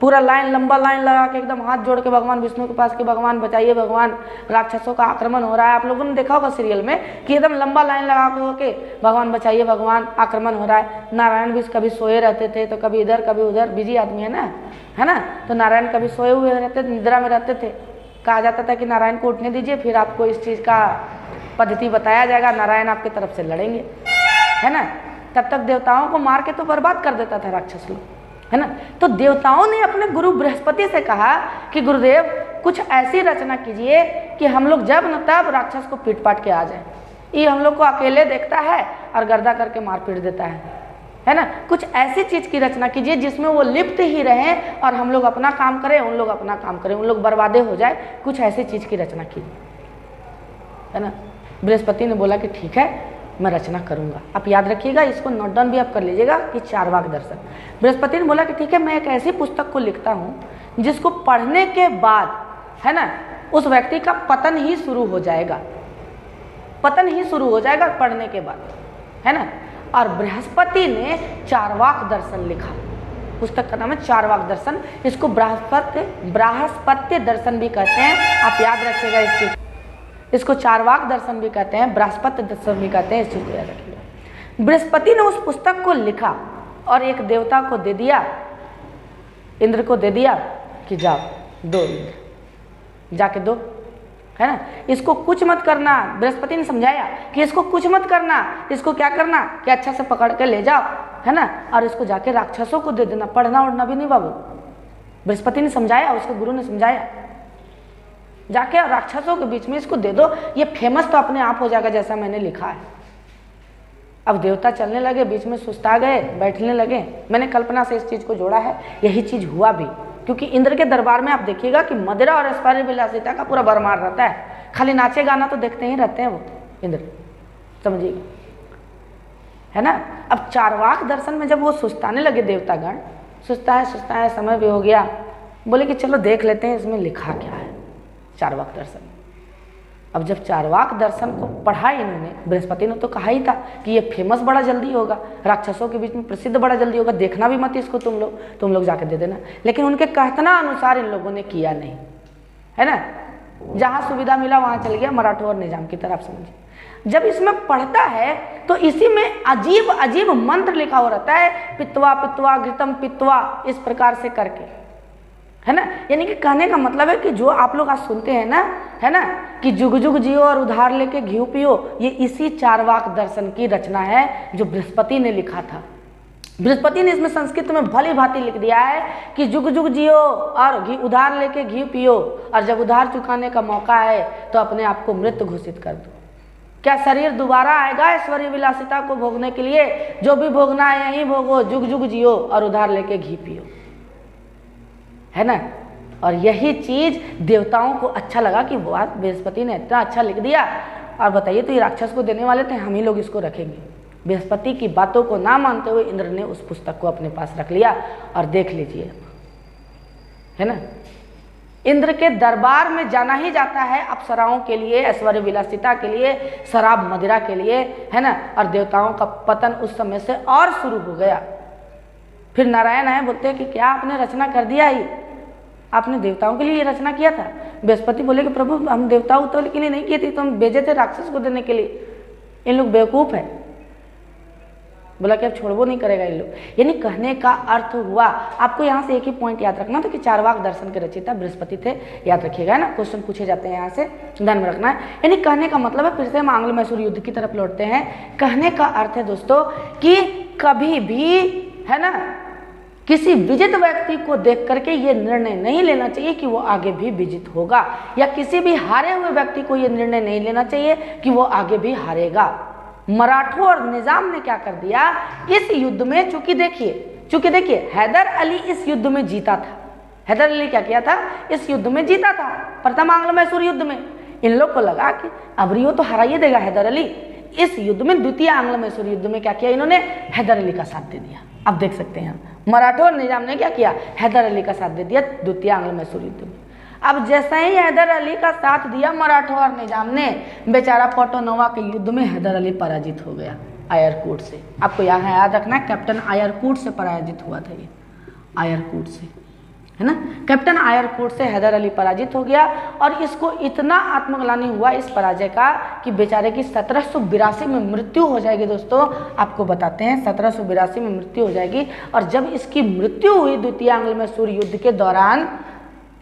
S1: पूरा लाइन, लंबा लाइन लगा के एकदम हाथ जोड़ के भगवान विष्णु के पास कि भगवान बचाइए, भगवान राक्षसों का आक्रमण हो रहा है। आप लोगों ने देखा होगा सीरियल में कि एकदम लंबा लाइन लगा के भगवान बचाइए, भगवान आक्रमण हो रहा है। नारायण भी कभी सोए रहते थे तो कभी इधर कभी उधर, बिजी आदमी है ना। तो नारायण कभी सोए हुए रहते थे, निद्रा में रहते थे। कहा जाता था कि नारायण को उठने दीजिए, फिर आपको इस चीज़ का पद्धति बताया जाएगा, नारायण आपकी तरफ से लड़ेंगे, है ना। तब तक देवताओं को मार के तो बर्बाद कर देता था राक्षस लोग, है ना। तो देवताओं ने अपने गुरु बृहस्पति से कहा कि गुरुदेव कुछ ऐसी रचना कीजिए कि हम लोग जब न तब राक्षस को पीट पाट के आ जाए। ये हम लोग को अकेले देखता है और गर्दा करके मार पीट देता है ना। कुछ ऐसी चीज़ की रचना कीजिए जिसमें वो लिप्त ही रहें और हम लोग अपना काम करें, उन लोग अपना काम करें, उन लोग बर्बादे हो जाए। कुछ ऐसी चीज़ की रचना कीजिए, है ना। बृहस्पति ने बोला कि ठीक है, मैं रचना करूंगा। आप याद रखिएगा, इसको नोट डाउन भी आप कर लीजिएगा कि चारवाक दर्शन। बृहस्पति ने बोला कि ठीक है, मैं एक ऐसी पुस्तक को लिखता हूँ जिसको पढ़ने के बाद, है ना, उस व्यक्ति का पतन ही शुरू हो जाएगा, पतन ही शुरू हो जाएगा पढ़ने के बाद, है ना। और बृहस्पति ने चारवाक दर्शन लिखा। पुस्तक का नाम है चारवाक दर्शन। इसको बृहस्पति दर्शन भी कहते हैं, आप याद रखिएगा इस चीज। इसको चारवाक दर्शन भी कहते हैं, बृहस्पति दर्शन भी कहते हैं, इस चीज को याद रखिएगा। बृहस्पति ने उस पुस्तक को लिखा और एक देवता को दे दिया, इंद्र को दे दिया कि जाओ दो, इंद्र जाके दो, है ना। इसको कुछ मत करना। बृहस्पति ने समझाया कि इसको कुछ मत करना, इसको क्या करना कि अच्छा से पकड़ के ले जाओ, है ना, और इसको जाके राक्षसों को दे देना, पढ़ना उड़ना भी नहीं बाबू। बृहस्पति ने समझाया, उसके गुरु ने समझाया, जाके राक्षसों के बीच में इसको दे दो, ये फेमस तो अपने आप हो जाएगा जैसा मैंने लिखा है। अब देवता चलने लगे, बीच में सुस्ता गए, बैठने लगे। मैंने कल्पना से इस चीज को जोड़ा है, यही चीज हुआ भी, क्योंकि इंद्र के दरबार में आप देखिएगा कि मदिरा और ऐश्वर्य विलासिता का पूरा भरमार रहता है। खाली नाचे गाना तो देखते ही रहते हैं वो इंद्र, समझिएगा, है ना। अब चारवाक दर्शन में जब वो सुस्ताने लगे देवतागण, सुस्ता है, समय भी हो गया, बोले कि चलो देख लेते हैं इसमें लिखा क्या है चारवाक दर्शन। अब जब चारवाक दर्शन को पढ़ा इन्होंने, बृहस्पति ने तो कहा ही था कि ये फेमस बड़ा जल्दी होगा, राक्षसों के बीच में प्रसिद्ध बड़ा जल्दी होगा, देखना भी मत इसको तुम लोग जाके दे देना। लेकिन उनके कहना अनुसार इन लोगों ने किया नहीं, है ना। जहाँ सुविधा मिला वहाँ चल गया, मराठों और निजाम की तरफ समझिए। जब इसमें पढ़ता है तो इसी में अजीब अजीब मंत्र लिखा हो रहता है, पित्वा पित्वा घृतम पित्वा, इस प्रकार से करके, है ना। यानी कि कहने का मतलब है कि जो आप लोग आज सुनते हैं ना, है ना, कि जुग जुग जियो और उधार लेके घी पियो, ये इसी चारवाक दर्शन की रचना है जो बृहस्पति ने लिखा था। बृहस्पति ने इसमें संस्कृत में भली भांति लिख दिया है कि जुग जुग जियो और घी उधार लेके घी पियो, और जब उधार चुकाने का मौका है तो अपने आप को मृत घोषित कर दो। क्या शरीर दोबारा आएगा ऐश्वर्य विलासिता को भोगने के लिए? जो भी भोगना है यहीं भोगो, जुग जुग जियो और उधार लेके घी पियो, है ना। और यही चीज देवताओं को अच्छा लगा कि बात बृहस्पति ने इतना अच्छा लिख दिया, और बताइए तो ये राक्षस को देने वाले थे, हम ही लोग इसको रखेंगे। बृहस्पति की बातों को ना मानते हुए इंद्र ने उस पुस्तक को अपने पास रख लिया। और देख लीजिए, है ना, इंद्र के दरबार में जाना ही जाता है अप्सराओं के लिए, ऐश्वर्य विलासिता के लिए, शराब मदिरा के लिए, है ना। और देवताओं का पतन उस समय से और शुरू हो गया। फिर नारायण आए, बोलते हैं कि क्या आपने रचना कर दिया ही, आपने देवताओं के लिए ये रचना किया था? बृहस्पति बोले कि प्रभु हम देवताओं के लिए नहीं किए थे, तो हम भेजे थे राक्षस को देने के लिए। इन लोग बेवकूफ़ है। बोला कि अब छोड़बो नहीं करेगा इन लोग। यानी कहने का अर्थ हुआ, आपको यहाँ से एक ही पॉइंट याद रखना था कि चारवाक दर्शन के रचयिता बृहस्पति थे, याद रखिएगा, है ना। क्वेश्चन पूछे जाते हैं यहाँ से, ध्यान में रखना है। यानी कहने का मतलब है, फिर से हम आंग्ल मैसूर युद्ध की तरफ लौटते हैं। कहने का अर्थ है दोस्तों कि कभी भी, है ना, किसी विजित व्यक्ति को देख करके ये निर्णय नहीं लेना चाहिए कि वो आगे भी विजित होगा, या किसी भी हारे हुए व्यक्ति को ये निर्णय नहीं लेना चाहिए कि वो आगे भी हारेगा। मराठों और निजाम ने क्या कर दिया इस युद्ध में, चूंकि देखिए हैदर अली इस युद्ध में जीता था। हैदर अली क्या किया था, इस युद्ध में जीता था, प्रथम आंग्ल मैसूर युद्ध में। इन लोग को लगा कि अबरियो तो हराइए देगा हैदर अली। इस युद्ध में, द्वितीय आंग्ल मैसूर युद्ध में क्या किया इन्होंने, हैदर अली का साथ दे दिया। अब देख सकते हैं मराठों और निजाम ने क्या किया, हैदर अली का साथ दे दिया द्वितीय आंग्ल मैसूर युद्ध में। अब जैसा ही हैदर अली का साथ दिया मराठों और निजाम ने, बेचारा पोटोनोवा के युद्ध में हैदर अली पराजित हो गया आयरकूट से। आपको यहाँ याद रखना है, कैप्टन आयरकूट से पराजित हुआ था ये, आयरकूट से, है ना। कैप्टन आयरकूट से हैदर अली पराजित हो गया, और इसको इतना आत्मग्लानि हुआ इस पराजय का कि बेचारे की 1782 में मृत्यु हो जाएगी। दोस्तों आपको बताते हैं 1782 में मृत्यु हो जाएगी। और जब इसकी मृत्यु हुई द्वितीय आंग्ल मैसूर युद्ध के दौरान,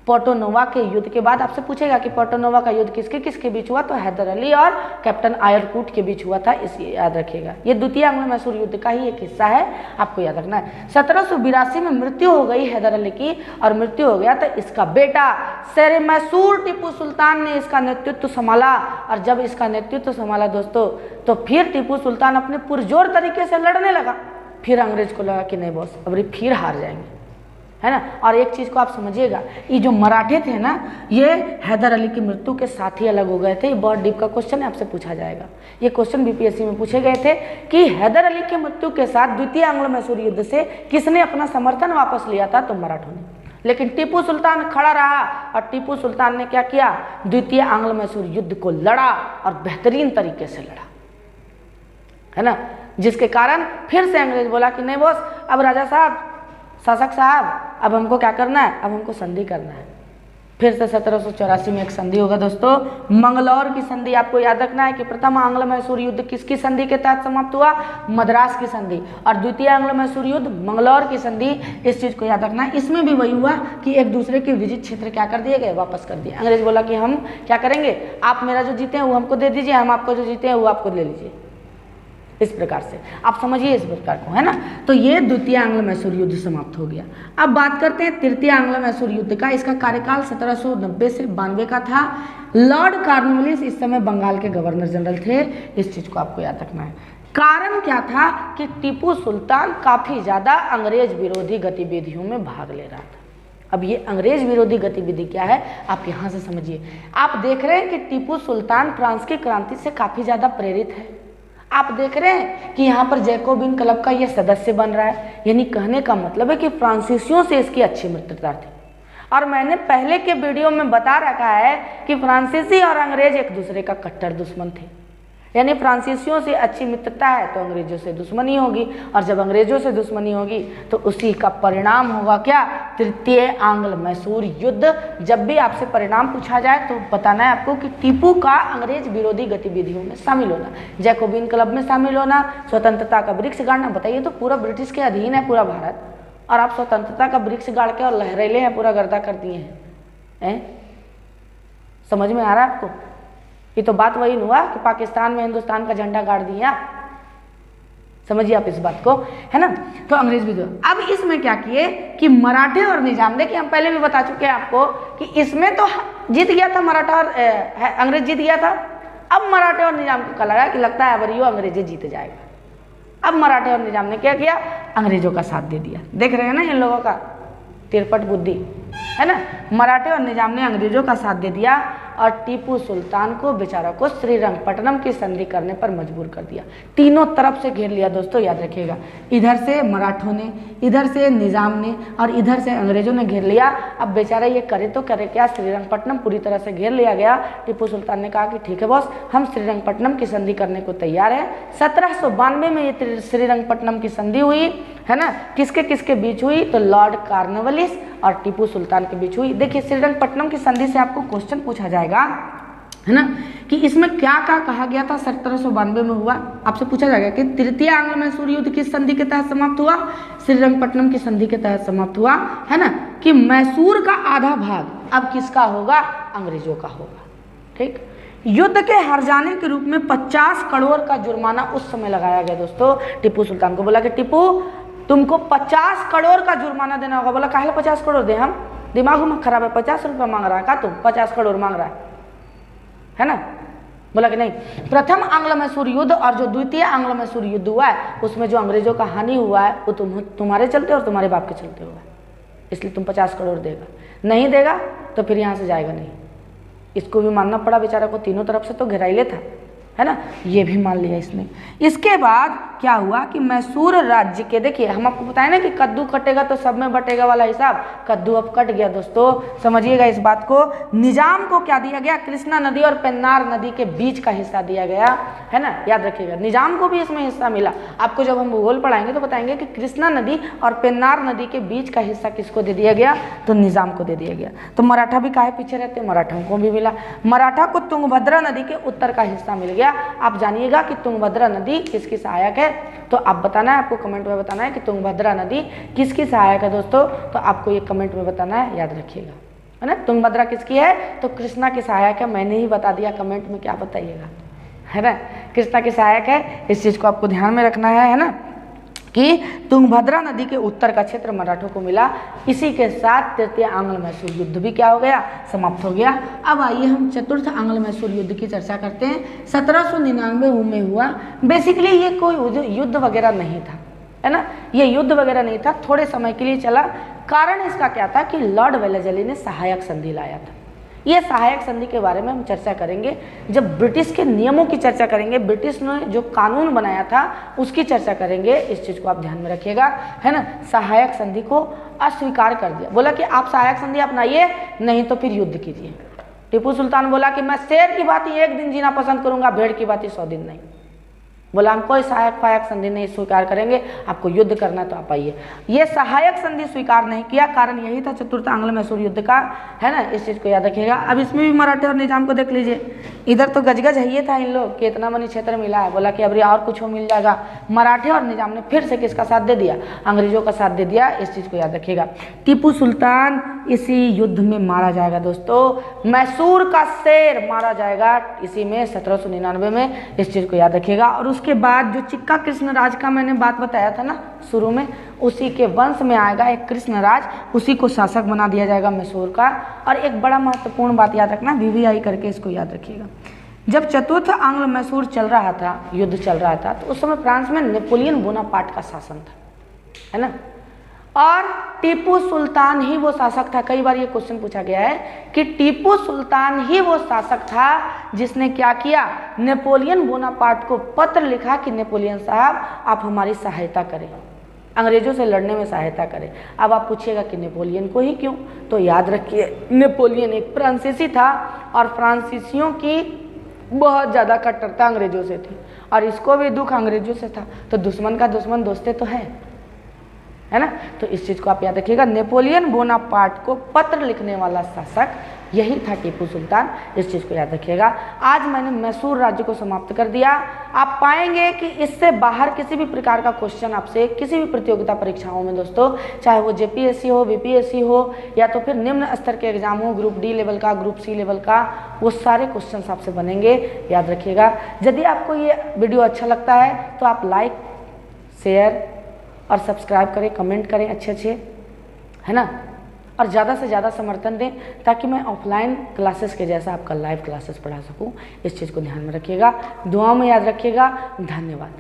S1: पोर्टोनोवा के युद्ध के बाद आपसे पूछेगा कि पोर्टोनोवा का युद्ध किसके किसके बीच हुआ, तो हैदर अली और कैप्टन आयरकूट के बीच हुआ था, इसे याद रखिएगा। ये द्वितीय आंग्लो मैसूर युद्ध का ही एक हिस्सा है, आपको याद रखना है। 1782 में मृत्यु हो गई हैदर अली की, और मृत्यु हो गया तो इसका बेटा शेर मैसूर टीपू सुल्तान ने इसका नेतृत्व संभाला। और जब इसका नेतृत्व संभाला दोस्तों, तो फिर टीपू सुल्तान अपने पुरजोर तरीके से लड़ने लगा। फिर अंग्रेज को लगा कि नहीं बॉस, अब फिर हार जाएंगे, है ना। और एक चीज़ को आप समझिएगा, ये जो मराठे थे ना, ये हैदर अली की मृत्यु के साथ ही अलग हो गए थे। ये बहुत डीप का क्वेश्चन है, आपसे पूछा जाएगा। ये क्वेश्चन बीपीएससी में पूछे गए थे कि हैदर अली की मृत्यु के साथ द्वितीय आंग्लो मैसूर युद्ध से किसने अपना समर्थन वापस लिया था, तो मराठों ने। लेकिन टीपू सुल्तान खड़ा रहा, और टीपू सुल्तान ने क्या किया, द्वितीय आंग्लो मैसूर युद्ध को लड़ा और बेहतरीन तरीके से लड़ा, है ना। जिसके कारण फिर से अंग्रेज बोला कि नहीं बॉस, अब राजा साहब, शासक साहब, अब हमको क्या करना है, अब हमको संधि करना है। फिर से 1784 में एक संधि होगा दोस्तों, मंगलौर की संधि। आपको याद रखना है कि प्रथम आंग्लो मैसूर युद्ध किसकी संधि के तहत समाप्त हुआ, मद्रास की संधि, और द्वितीय आंग्लो मैसूर युद्ध मंगलौर की संधि। इस चीज़ को याद रखना है। इसमें भी वही हुआ कि एक दूसरे के विजित क्षेत्र क्या कर दिए गए, वापस कर दिए। अंग्रेज बोला कि हम क्या करेंगे, आप मेरा जो जीते हैं वो हमको दे दीजिए, हम आपको जो जीते हैं वो आपको ले लीजिए। इस प्रकार से आप समझिए इस प्रकार को, है ना। तो ये द्वितीय आंग्लो मैसूर युद्ध समाप्त हो गया। अब बात करते हैं तृतीय आंग्लो मैसूर युद्ध का। इसका कार्यकाल 1790 से 92 का था। लॉर्ड कॉर्नवालिस इस समय बंगाल के गवर्नर जनरल थे। इस चीज को आपको याद रखना है। कारण क्या था कि टीपू सुल्तान काफी ज्यादा अंग्रेज विरोधी गतिविधियों में भाग ले रहा था। अब ये अंग्रेज विरोधी गतिविधि क्या है, आप यहाँ से समझिए। आप देख रहे हैं कि टीपू सुल्तान फ्रांस की क्रांति से काफी ज्यादा प्रेरित है। आप देख रहे हैं कि यहाँ पर जैकोबिन क्लब का ये सदस्य बन रहा है, यानी कहने का मतलब है कि फ्रांसीसियों से इसकी अच्छी मित्रता थी। और मैंने पहले के वीडियो में बता रखा है कि फ्रांसीसी और अंग्रेज एक दूसरे का कट्टर दुश्मन थे, यानी फ्रांसीसियों से अच्छी मित्रता है तो अंग्रेजों से दुश्मनी होगी, और जब अंग्रेजों से दुश्मनी होगी तो उसी का परिणाम होगा क्या, तृतीय आंग्ल मैसूर युद्ध। जब भी आपसे परिणाम पूछा जाए तो बताना है आपको कि टीपू का अंग्रेज विरोधी गतिविधियों में शामिल होना, जैकोबिन क्लब में शामिल होना, स्वतंत्रता का वृक्ष गाड़ना। बताइए तो पूरा ब्रिटिश के अधीन है पूरा भारत, और आप स्वतंत्रता का वृक्ष गाड़ के और लहरेले हैं, पूरा गर्दा कर दिए हैं। समझ में आ रहा है आपको? ये तो बात वही हुआ कि पाकिस्तान में हिंदुस्तान का झंडा गाड़ दिया। समझिए आप इस बात को, है ना। तो अंग्रेज भी दो। अब इसमें क्या किए कि मराठे और निजाम, देखिए हम पहले भी बता चुके हैं आपको कि इसमें तो जीत गया था मराठा और अंग्रेज जीत गया था। अब मराठे और निजाम को क्या लगा कि लगता है अब अंग्रेजी जीत जाएगा। अब मराठे और निजाम ने क्या किया, अंग्रेजों का साथ दे दिया। देख रहे हैं ना इन लोगों का तिरपट बुद्धि, है ना। मराठे और निजाम ने अंग्रेजों का साथ दे दिया और टीपू सुल्तान को बेचारा को श्रीरंगपट्टनम की संधि करने पर मजबूर कर दिया। तीनों तरफ से घेर लिया दोस्तों, याद रखिएगा। इधर से मराठों ने, इधर से निजाम ने और इधर से अंग्रेजों ने घेर लिया। अब बेचारा ये करे तो करे क्या, श्रीरंगपट्टनम पूरी तरह से घेर लिया गया। टीपू सुल्तान ने कहा कि ठीक है बॉस, हम श्रीरंगपट्टनम की संधि करने को तैयार है। 1792 में ये श्रीरंगपट्टनम की संधि हुई, है ना। किसके किसके बीच हुई, तो लॉर्ड कॉर्नवालिस और टीपू सुल्तान के बीच हुई। देखिए श्रीरंगपट्टनम की संधि से आपको क्वेश्चन पूछा जाएगा, है ना, कि इसमें क्या क्या कहा गया था। 1792 में हुआ, आपसे पूछा जाएगा कि तृतीय आंग्ल मैसूर युद्ध किस संधि के तहत समाप्त हुआ, श्रीरंगपट्टनम की संधि के तहत समाप्त हुआ, है ना, कि मैसूर का आधा भाग अब किसका होगा, अंग्रेजों का होगा। ठीक, युद्ध के हार जाने के रूप में 50 करोड़ का जुर्माना उस समय लगाया गया दोस्तों। टीपू सुल्तान को बोला कि टीपू तुमको 50 करोड़ का जुर्माना देना होगा। बोला काहे 50 करोड़ दे, हम दिमाग में खराब है, 50 रुपया मांग रहा है का तुम, 50 करोड़ मांग रहा है ना। बोला कि नहीं, प्रथम आंग्ल मैसूर युद्ध और जो द्वितीय आंग्ल मैसूर युद्ध हुआ है उसमें जो अंग्रेजों का हानि हुआ है वो तुम्हारे चलते और तुम्हारे बाप के चलते हुआ है, इसलिए तुम 50 करोड़ देगा। नहीं देगा तो फिर यहाँ से जाएगा नहीं। इसको भी मानना पड़ा बेचारा को, तीनों तरफ से तो घेराइले था, है ना, ये भी मान लिया इसने। इसके बाद क्या हुआ कि मैसूर राज्य के, देखिए हम आपको बताए ना कि कद्दू कटेगा तो सब में बटेगा वाला हिसाब, कद्दू अब कट गया दोस्तों, समझिएगा इस बात को। निजाम को क्या दिया गया, कृष्णा नदी और पेन्नार नदी के बीच का हिस्सा दिया गया, है ना, याद रखिएगा। निजाम को भी इसमें हिस्सा मिला। आपको जब हम भूगोल पढ़ाएंगे तो बताएंगे कि कृष्णा नदी और पेन्नार नदी के बीच का हिस्सा किसको दे दिया गया, तो निजाम को दे दिया गया। तो मराठा भी काहे पीछे रहते, मराठों को भी मिला। मराठा को तुंगभद्रा नदी के उत्तर का हिस्सा मिल गया। आप जानिएगा कि तुंगभद्रा नदी किसकी सहायक है, तो आप बताना है, आपको कमेंट में बताना है कि तुंगभद्रा नदी किसकी सहायक है दोस्तों, तो आपको ये कमेंट में बताना है, याद रखिएगा। है ना। तुंगभद्रा किसकी है? तो कृष्णा की सहायक है। मैंने ही बता दिया, कमेंट में क्या बताइएगा, है ना। कृष्णा की सहायक है, इस चीज़ को आपको ध्यान में रखना है ना, कि तुंगभद्रा नदी के उत्तर का क्षेत्र मराठों को मिला। इसी के साथ तृतीय आंग्ल मैसूर युद्ध भी क्या हो गया? समाप्त हो गया। अब आइए हम चतुर्थ आंग्ल मैसूर युद्ध की चर्चा करते हैं। 1799 में हुआ। बेसिकली ये कोई युद्ध वगैरह नहीं था, है ना, ये युद्ध वगैरह नहीं था, थोड़े समय के लिए चला। कारण इसका क्या था कि लॉर्ड वेलेस्ली ने सहायक संधि लाया था। ये सहायक संधि के बारे में हम चर्चा करेंगे जब ब्रिटिश के नियमों की चर्चा करेंगे, ब्रिटिश ने जो कानून बनाया था उसकी चर्चा करेंगे। इस चीज़ को आप ध्यान में रखिएगा, है ना। सहायक संधि को अस्वीकार कर दिया, बोला कि आप सहायक संधि अपनाइए, नहीं तो फिर युद्ध कीजिए। टीपू सुल्तान बोला कि मैं शेर की भांति 1 दिन जीना पसंद करूंगा, भेड़ की भांति 100 दिन नहीं। बोला हम कोई सहायक फायक संधि नहीं स्वीकार करेंगे, आपको युद्ध करना तो आप आइए। ये सहायक संधि स्वीकार नहीं किया, कारण यही था चतुर्थ आंग्ल मैसूर युद्ध का, है ना। इस चीज़ को याद रखिएगा। अब इसमें भी मराठे और निजाम को देख लीजिए। इधर तो गजगज है ये था इन लोग कि इतना मनी क्षेत्र मिला है, बोला कि अब और कुछ हो मिल जाएगा। मराठे और निजाम ने फिर से किसका साथ दे दिया? अंग्रेजों का साथ दे दिया। इस चीज़ को याद रखिएगा। टीपू सुल्तान इसी युद्ध में मारा जाएगा दोस्तों। मैसूर का शेर मारा जाएगा इसी में 1799 में। इस चीज़ को याद रखिएगा। और उसके बाद जो चिक्का कृष्णराज का मैंने बात बताया था ना शुरू में, उसी के वंश में आएगा एक कृष्णराज, उसी को शासक बना दिया जाएगा मैसूर का। और एक बड़ा महत्वपूर्ण बात याद रखना, VVI करके इसको याद रखिएगा। जब चतुर्थ आंग्ल मैसूर चल रहा था, युद्ध चल रहा था, तो उस समय फ्रांस में नेपोलियन बोनापार्ट का शासन था, है ना। और टीपू सुल्तान ही वो शासक था। कई बार ये क्वेश्चन पूछा गया है कि टीपू सुल्तान ही वो शासक था जिसने क्या किया? नेपोलियन बोनापार्ट को पत्र लिखा कि नेपोलियन साहब आप हमारी सहायता करें, अंग्रेजों से लड़ने में सहायता करें। अब आप पूछिएगा कि नेपोलियन को ही क्यों? तो याद रखिए, नेपोलियन एक फ्रांसीसी था और फ्रांसीसियों की बहुत ज़्यादा कट्टरता अंग्रेजों से थी, और इसको भी दुख अंग्रेजों से था। तो दुश्मन का दुश्मन दोस्ते तो है ना। तो इस चीज़ को आप याद रखिएगा। नेपोलियन बोनापार्ट को पत्र लिखने वाला शासक यही था टीपू सुल्तान। इस चीज़ को याद रखिएगा। आज मैंने मैसूर राज्य को समाप्त कर दिया। आप पाएंगे कि इससे बाहर किसी भी प्रकार का क्वेश्चन आपसे किसी भी प्रतियोगिता परीक्षाओं में दोस्तों, चाहे वो JPSC हो, BPSC हो, या तो फिर निम्न स्तर के एग्जाम हो, ग्रुप D लेवल का, ग्रुप C लेवल का, वो सारे क्वेश्चन आपसे बनेंगे, याद रखिएगा। यदि आपको ये वीडियो अच्छा लगता है तो आप लाइक, शेयर और सब्सक्राइब करें, कमेंट करें अच्छे, है ना। और ज़्यादा से ज़्यादा समर्थन दें ताकि मैं ऑफलाइन क्लासेस के जैसा आपका लाइव क्लासेस पढ़ा सकूं। इस चीज़ को ध्यान में रखिएगा, दुआओं में याद रखिएगा। धन्यवाद।